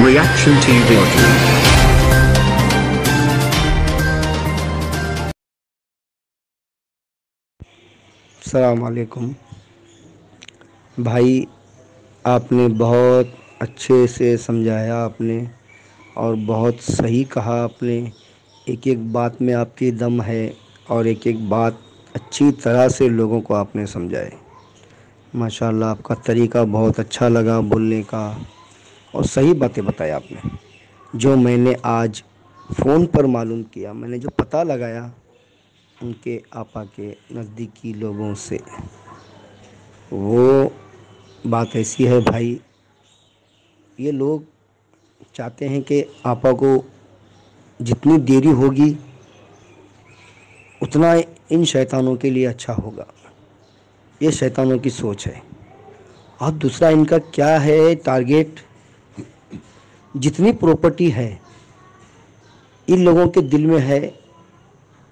Reaction TV audio. السلام علیکم بھائی، آپ نے بہت اچھے سے سمجھایا آپ نے، اور بہت صحیح کہا آپ نے۔ ایک ایک بات میں آپ کی دم ہے، اور ایک ایک بات اچھی طرح سے لوگوں کو آپ نے سمجھائے۔ ماشاءاللہ، آپ کا طریقہ بہت اچھا لگا بولنے کا، اور صحیح باتیں بتایا آپ نے۔ جو میں نے آج فون پر معلوم کیا، میں نے جو پتہ لگایا ان کے آپا کے نزدیکی لوگوں سے، وہ بات ایسی ہے بھائی، یہ لوگ چاہتے ہیں کہ آپا کو جتنی دیری ہوگی اتنا ان شیطانوں کے لیے اچھا ہوگا۔ یہ شیطانوں کی سوچ ہے۔ اور دوسرا ان کا کیا ہے ٹارگیٹ؟ جتنی پراپرٹی ہے ان لوگوں کے دل میں ہے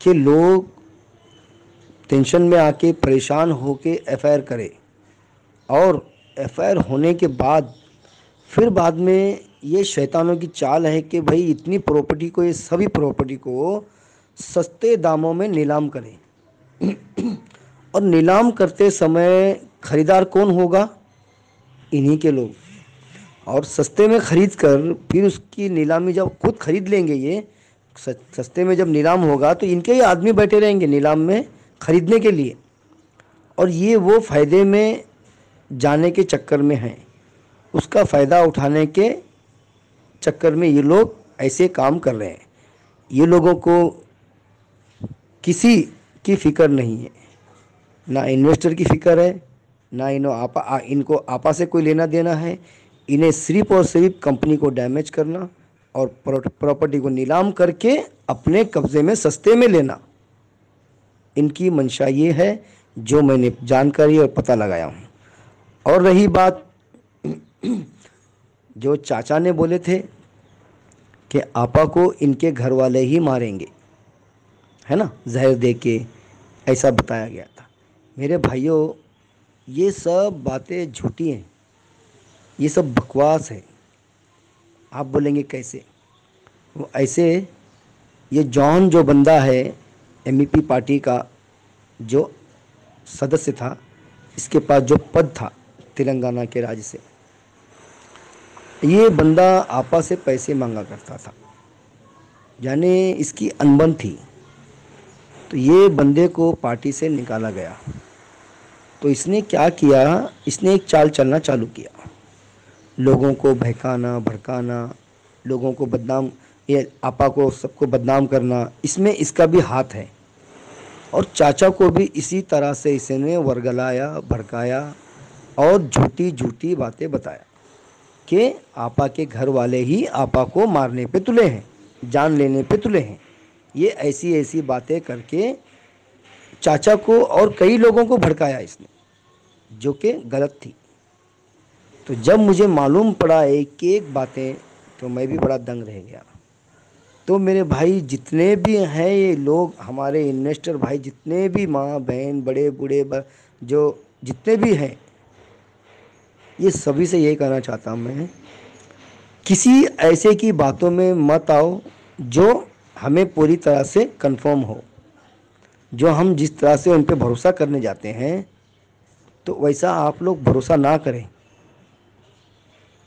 کہ لوگ ٹینشن میں آ کے پریشان ہو کے ایف آئی آر کرے، اور ایف آئی آر ہونے کے بعد پھر بعد میں یہ شیطانوں کی چال ہے کہ بھائی اتنی پراپرٹی کو، یہ سبھی پراپرٹی کو سستے داموں میں نیلام کریں۔ اور نیلام کرتے سمے خریدار کون ہوگا؟ انہی کے لوگ۔ اور سستے میں خرید کر پھر اس کی نیلامی جب خود خرید لیں گے، یہ سستے میں جب نیلام ہوگا تو ان کے ہی آدمی بیٹھے رہیں گے نیلام میں خریدنے کے لیے، اور یہ وہ فائدے میں جانے کے چکر میں ہیں، اس کا فائدہ اٹھانے کے چکر میں یہ لوگ ایسے کام کر رہے ہیں۔ یہ لوگوں کو کسی کی فکر نہیں ہے، نہ انویسٹر کی فکر ہے، نہ ان کو آپا سے کوئی لینا دینا ہے۔ انہیں صرف اور صرف کمپنی کو ڈیمیج کرنا اور پراپرٹی کو نیلام کر کے اپنے قبضے میں سستے میں لینا، ان کی منشا یہ ہے جو میں نے جانکاری اور پتہ لگایا ہوں۔ اور رہی بات جو چاچا نے بولے تھے کہ آپا کو ان کے گھر والے ہی ماریں گے، ہے نا، زہر دے کے، ایسا بتایا گیا تھا۔ میرے بھائیوں، یہ سب باتیں جھوٹی ہیں، یہ سب بکواس ہے۔ آپ بولیں گے کیسے؟ وہ ایسے، یہ جان جو بندہ ہے ایم ای پی پارٹی کا جو سدسیہ تھا، اس کے پاس جو پد تھا تلنگانہ کے راج سے، یہ بندہ آپا سے پیسے مانگا کرتا تھا، یعنی اس کی انبن تھی۔ تو یہ بندے کو پارٹی سے نکالا گیا، تو اس نے کیا کیا؟ اس نے ایک چال چلنا چالو کیا، لوگوں کو بہکانا بھڑکانا، لوگوں کو بدنام، یہ آپا کو سب کو بدنام کرنا، اس میں اس کا بھی ہاتھ ہے۔ اور چاچا کو بھی اسی طرح سے اس نے ورگلایا، بھڑکایا، اور جھوٹی جھوٹی باتیں بتایا کہ آپا کے گھر والے ہی آپا کو مارنے پہ تلے ہیں، جان لینے پہ تلے ہیں۔ یہ ایسی ایسی باتیں کر کے چاچا کو اور کئی لوگوں کو بھڑکایا اس نے، جو کہ غلط تھی۔ تو جب مجھے معلوم پڑا ایک ایک باتیں، تو میں بھی بڑا دنگ رہ گیا۔ تو میرے بھائی جتنے بھی ہیں یہ لوگ، ہمارے انویسٹر بھائی جتنے بھی، ماں بہن بڑے بوڑھے جو جتنے بھی ہیں، یہ سبھی سے یہی کہنا چاہتا ہوں میں، کسی ایسے کی باتوں میں مت آؤ جو ہمیں پوری طرح سے کنفرم ہو۔ جو ہم جس طرح سے ان پہ بھروسہ کرنے جاتے ہیں تو ویسا آپ لوگ بھروسہ نہ کریں۔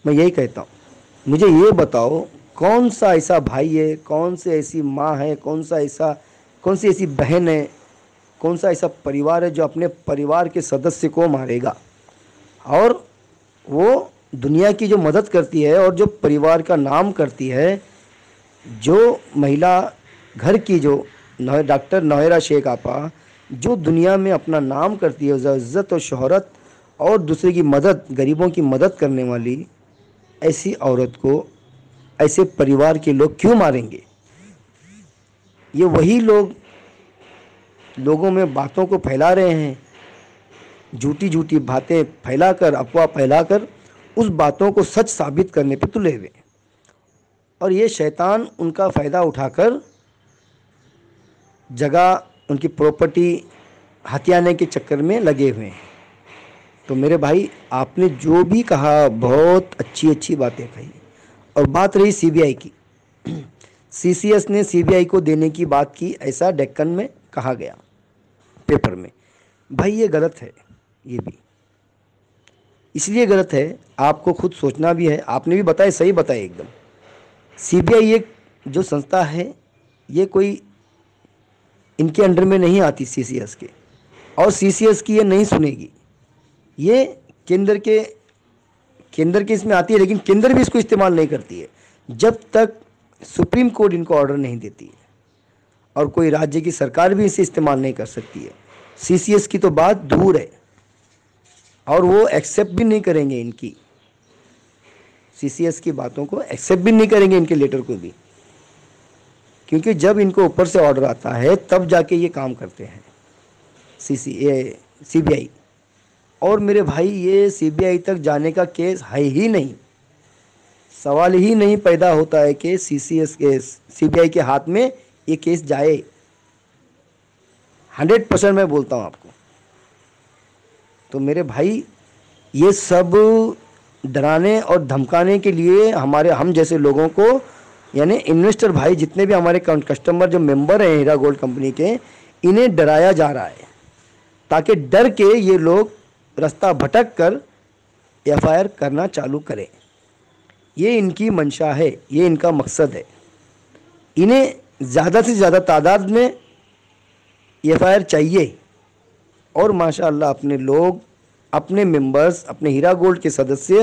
میں یہی کہتا ہوں، مجھے یہ بتاؤ کون سا ایسا بھائی ہے، کون سی ایسی ماں ہے، کون سی ایسی بہن ہے، کون سا ایسا پریوار ہے جو اپنے پریوار کے سدسیہ کو مارے گا؟ اور وہ دنیا کی جو مدد کرتی ہے اور جو پریوار کا نام کرتی ہے، جو مہیلا گھر کی، جو ڈاکٹر نوہیرا شیخ آپا، جو دنیا میں اپنا نام کرتی ہے، عزت و شہرت اور دوسرے کی مدد، غریبوں کی مدد کرنے والی، ایسی عورت کو ایسے پریوار کے لوگ کیوں ماریں گے؟ یہ وہی لوگ لوگوں میں باتوں کو پھیلا رہے ہیں، جھوٹی جھوٹی باتیں پھیلا کر، افواہ پھیلا کر اس باتوں کو سچ ثابت کرنے پہ تلے ہوئے۔ اور یہ شیطان ان کا فائدہ اٹھا کر جگہ، ان کی پراپرٹی ہتھیانے کے چکر میں لگے ہوئے ہیں۔ تو میرے بھائی، آپ نے جو بھی کہا بہت اچھی اچھی باتیں کہی، اور بات رہی CBI کی، CCS نے CBI کو دینے کی بات کی، ایسا ڈیکن میں کہا گیا پیپر میں. بھائی یہ غلط ہے، یہ بھی اس لیے غلط ہے، آپ کو خود سوچنا بھی ہے. آپ نے بھی بتایا، صحیح بتایا ایک دم. CBI ایک جو سنستھا ہے، یہ کوئی ان کے انڈر میں نہیں آتی CCS کے، اور CCS کی یہ نہیں سنے گی. یہ کیندر کے اس میں آتی ہے، لیکن کیندر بھی اس کو استعمال نہیں کرتی ہے جب تک سپریم کورٹ ان کو آرڈر نہیں دیتی ہے، اور کوئی راجیہ کی سرکار بھی اسے استعمال نہیں کر سکتی ہے. CCS کی تو بات دور ہے، اور وہ ایکسیپٹ بھی نہیں کریں گے ان کی CCS کی باتوں کو، ایکسیپٹ بھی نہیں کریں گے ان کے لیٹر کو بھی، کیونکہ جب ان کو اوپر سے آرڈر آتا ہے تب جا کے یہ کام کرتے ہیں CBI. اور میرے بھائی یہ CBI تک جانے کا کیس ہے ہی نہیں، سوال ہی نہیں پیدا ہوتا ہے کہ CBI کے ہاتھ میں یہ کیس جائے. 100% میں بولتا ہوں آپ کو. تو میرے بھائی یہ سب ڈرانے اور دھمکانے کے لیے ہم جیسے لوگوں کو، یعنی انویسٹر بھائی جتنے بھی ہمارے کسٹمر جو ممبر ہیں ہیرا گولڈ کمپنی کے، انہیں ڈرایا جا رہا ہے تاکہ ڈر کے یہ لوگ رستہ بھٹک کر FIR کرنا چالو کریں. یہ ان کی منشا ہے، یہ ان کا مقصد ہے. انہیں زیادہ سے زیادہ تعداد میں FIR چاہیے، اور ماشاءاللہ اپنے لوگ، اپنے ممبرز، اپنے ہیرا گولڈ کے سدسیہ،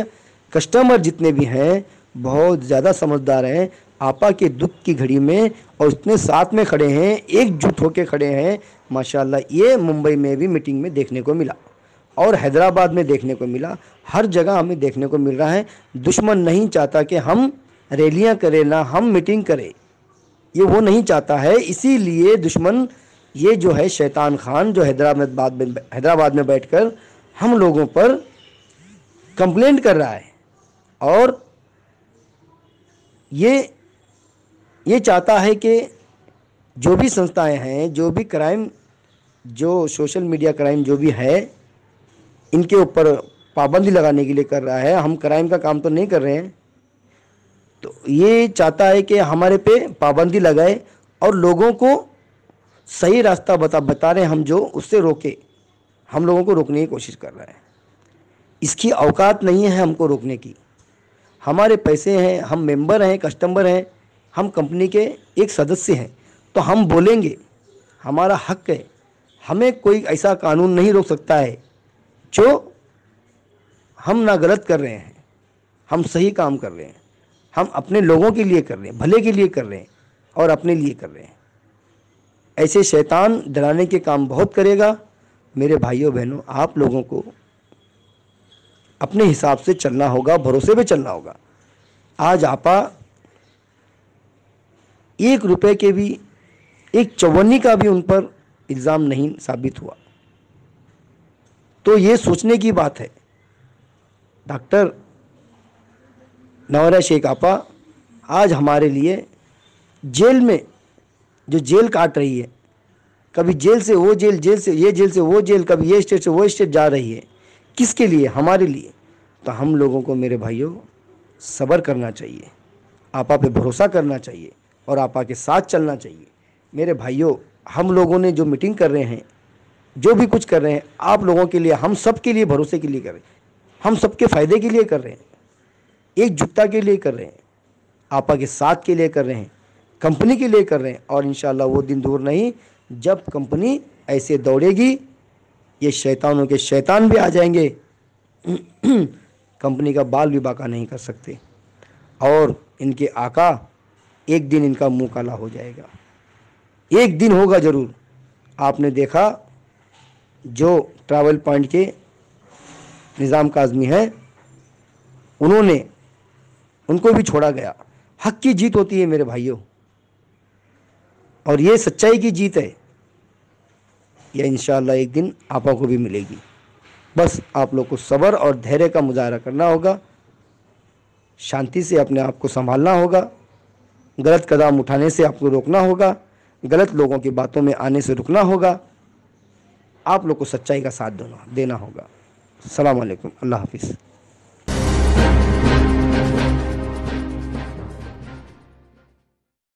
کسٹمر جتنے بھی ہیں بہت زیادہ سمجھدار ہیں. آپا کے دکھ کی گھڑی میں اور اتنے ساتھ میں کھڑے ہیں، ایک جٹ ہو کے کھڑے ہیں ماشاءاللہ. یہ ممبئی میں بھی میٹنگ میں دیکھنے کو ملا، اور حیدرآباد میں دیکھنے کو ملا، ہر جگہ ہمیں دیکھنے کو مل رہا ہے. دشمن نہیں چاہتا کہ ہم ریلیاں کریں، نہ ہم میٹنگ کریں، یہ وہ نہیں چاہتا ہے. اسی لیے دشمن یہ جو ہے شیطان خان، جو حیدرآباد میں بیٹھ کر ہم لوگوں پر کمپلینٹ کر رہا ہے، اور یہ چاہتا ہے کہ جو بھی سنستھائیں ہیں، جو بھی کرائم، جو سوشل میڈیا کرائم جو بھی ہے، ان کے اوپر پابندی لگانے کے لیے کر رہا ہے. ہم کرائم کا کام تو نہیں کر رہے ہیں، تو یہ چاہتا ہے کہ ہمارے پہ پابندی لگائے اور لوگوں کو صحیح راستہ بتا رہے ہیں ہم جو، اس سے روکے. ہم لوگوں کو روکنے کی کوشش کر رہا ہے. اس کی اوقات نہیں ہے ہم کو روکنے کی. ہمارے پیسے ہیں، ہم ممبر ہیں، کسٹمر ہیں، ہم کمپنی کے ایک سدسیہ ہیں، تو ہم بولیں گے، ہمارا حق ہے. ہمیں کوئی ایسا قانون نہیں روک سکتا ہے جو ہم نہ غلط کر رہے ہیں، ہم صحیح کام کر رہے ہیں، ہم اپنے لوگوں کے لیے کر رہے ہیں، بھلے کے لیے کر رہے ہیں، اور اپنے لیے کر رہے ہیں. ایسے شیطان ڈرانے کے کام بہت کرے گا. میرے بھائیوں بہنوں، آپ لوگوں کو اپنے حساب سے چلنا ہوگا، بھروسے پہ چلنا ہوگا. آج آپا 1 روپے کے بھی، 1 چوونی کا بھی ان پر الزام نہیں ثابت ہوا. تو یہ سوچنے کی بات ہے. ڈاکٹر نوریہ شیخ آپا آج ہمارے لیے جیل میں، جو جیل کاٹ رہی ہے، کبھی جیل سے وہ جیل، جیل سے یہ، جیل سے وہ جیل، کبھی یہ اسٹیٹ سے وہ اسٹیٹ جا رہی ہے، کس کے لیے؟ ہمارے لیے. تو ہم لوگوں کو میرے بھائیوں صبر کرنا چاہیے، آپا پہ بھروسہ کرنا چاہیے، اور آپا کے ساتھ چلنا چاہیے. میرے بھائیوں، ہم لوگوں نے جو میٹنگ کر رہے ہیں، جو بھی کچھ کر رہے ہیں، آپ لوگوں کے لیے، ہم سب کے لیے بھروسے کے لیے کر رہے ہیں، ہم سب کے فائدے کے لیے کر رہے ہیں، ایک جٹتا کے لیے کر رہے ہیں، آپا کے ساتھ کے لیے کر رہے ہیں، کمپنی کے لیے کر رہے ہیں. اور انشاءاللہ وہ دن دور نہیں جب کمپنی ایسے دوڑے گی، یہ شیطانوں کے شیطان بھی آ جائیں گے، کمپنی کا بال بھی باقا نہیں کر سکتے، اور ان کے آقا ایک دن ان کا منہ کالا ہو جائے گا. ایک دن ہوگا ضرور. آپ نے دیکھا جو ٹریول پوائنٹ کے نظام کاظمی ہیں، ان کو بھی چھوڑا گیا. حق کی جیت ہوتی ہے میرے بھائیوں، اور یہ سچائی کی جیت ہے. یہ انشاءاللہ ایک دن آپا کو بھی ملے گی. بس آپ لوگ کو صبر اور دھیرے کا مظاہرہ کرنا ہوگا، شانتی سے اپنے آپ کو سنبھالنا ہوگا، غلط قدم اٹھانے سے آپ کو روکنا ہوگا، غلط لوگوں کی باتوں میں آنے سے رکنا ہوگا. آپ لوگ کو سچائی کا ساتھ دینا ہوگا. السلام علیکم. اللہ حافظ.